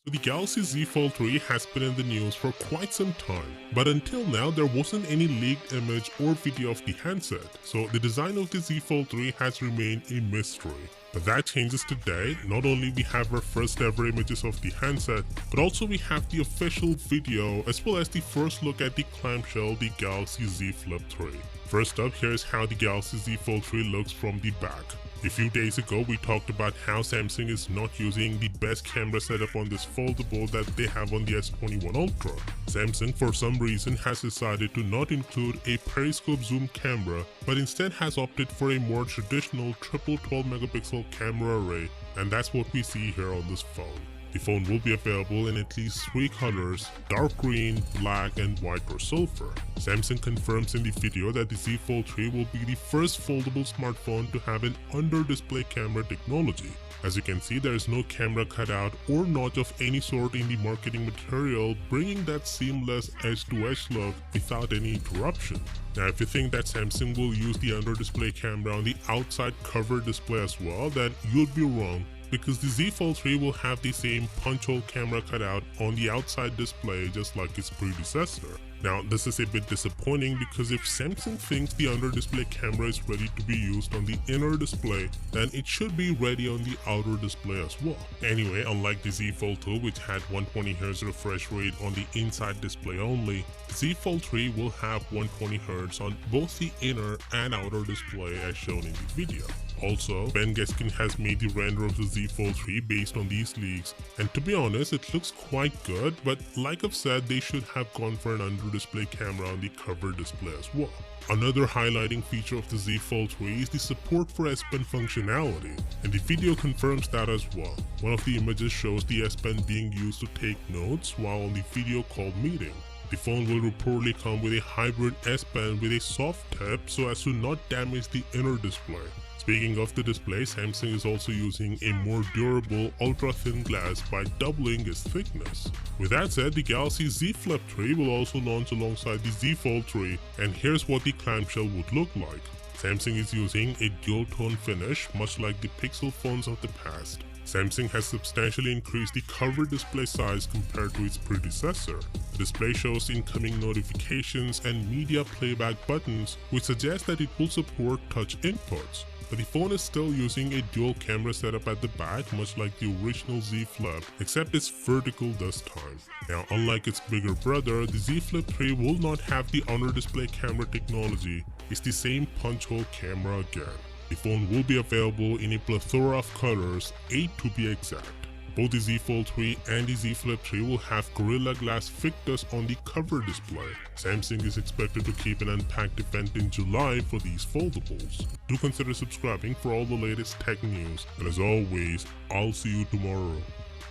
So the Galaxy Z Fold 3 has been in the news for quite some time, but until now there wasn't any leaked image or video of the handset, so the design of the Z Fold 3 has remained a mystery. But that changes today. Not only we have our first ever images of the handset, but also we have the official video as well as the first look at the clamshell, the Galaxy Z Flip 3. First up, here's how the Galaxy Z Fold 3 looks from the back. A few days ago, we talked about how Samsung is not using the best camera setup on this foldable that they have on the S21 Ultra. Samsung, for some reason, has decided to not include a periscope zoom camera, but instead has opted for a more traditional triple 12 megapixel camera array, and that's what we see here on this phone. The phone will be available in at least 3 colors: dark green, black, and white or silver. Samsung confirms in the video that the Z Fold 3 will be the first foldable smartphone to have an under-display camera technology. As you can see, there is no camera cutout or notch of any sort in the marketing material, bringing that seamless edge-to-edge look without any interruption. Now, if you think that Samsung will use the under-display camera on the outside cover display as well, then you'd be wrong, because the Z Fold 3 will have the same punch-hole camera cutout on the outside display just like its predecessor. Now, this is a bit disappointing because if Samsung thinks the under-display camera is ready to be used on the inner display, then it should be ready on the outer display as well. Anyway, unlike the Z Fold 2, which had 120Hz refresh rate on the inside display only, the Z Fold 3 will have 120Hz on both the inner and outer display as shown in the video. Also, Ben Geskin has made the render of the Z Fold 3 based on these leaks, and to be honest, it looks quite good, but like I've said, they should have gone for an under-display camera on the cover display as well. Another highlighting feature of the Z Fold 3 is the support for S Pen functionality, and the video confirms that as well. One of the images shows the S Pen being used to take notes while on the video call meeting. The phone will reportedly come with a hybrid S Pen with a soft tip so as to not damage the inner display. Speaking of the display, Samsung is also using a more durable ultra-thin glass by doubling its thickness. With that said, the Galaxy Z Flip 3 will also launch alongside the Z Fold 3, and here's what the clamshell would look like. Samsung is using a dual-tone finish, much like the Pixel phones of the past. Samsung has substantially increased the cover display size compared to its predecessor. The display shows incoming notifications and media playback buttons, which suggests that it will support touch inputs. But the phone is still using a dual camera setup at the back, much like the original Z Flip, except it's vertical this time. Now, unlike its bigger brother, the Z Flip 3 will not have the under-display camera technology. It's the same punch-hole camera again. The phone will be available in a plethora of colors, 8 to be exact. Both the Z Fold 3 and the Z Flip 3 will have Gorilla Glass Victus on the cover display. Samsung is expected to keep an unpacked event in July for these foldables. Do consider subscribing for all the latest tech news, and as always, I'll see you tomorrow.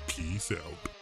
Peace out.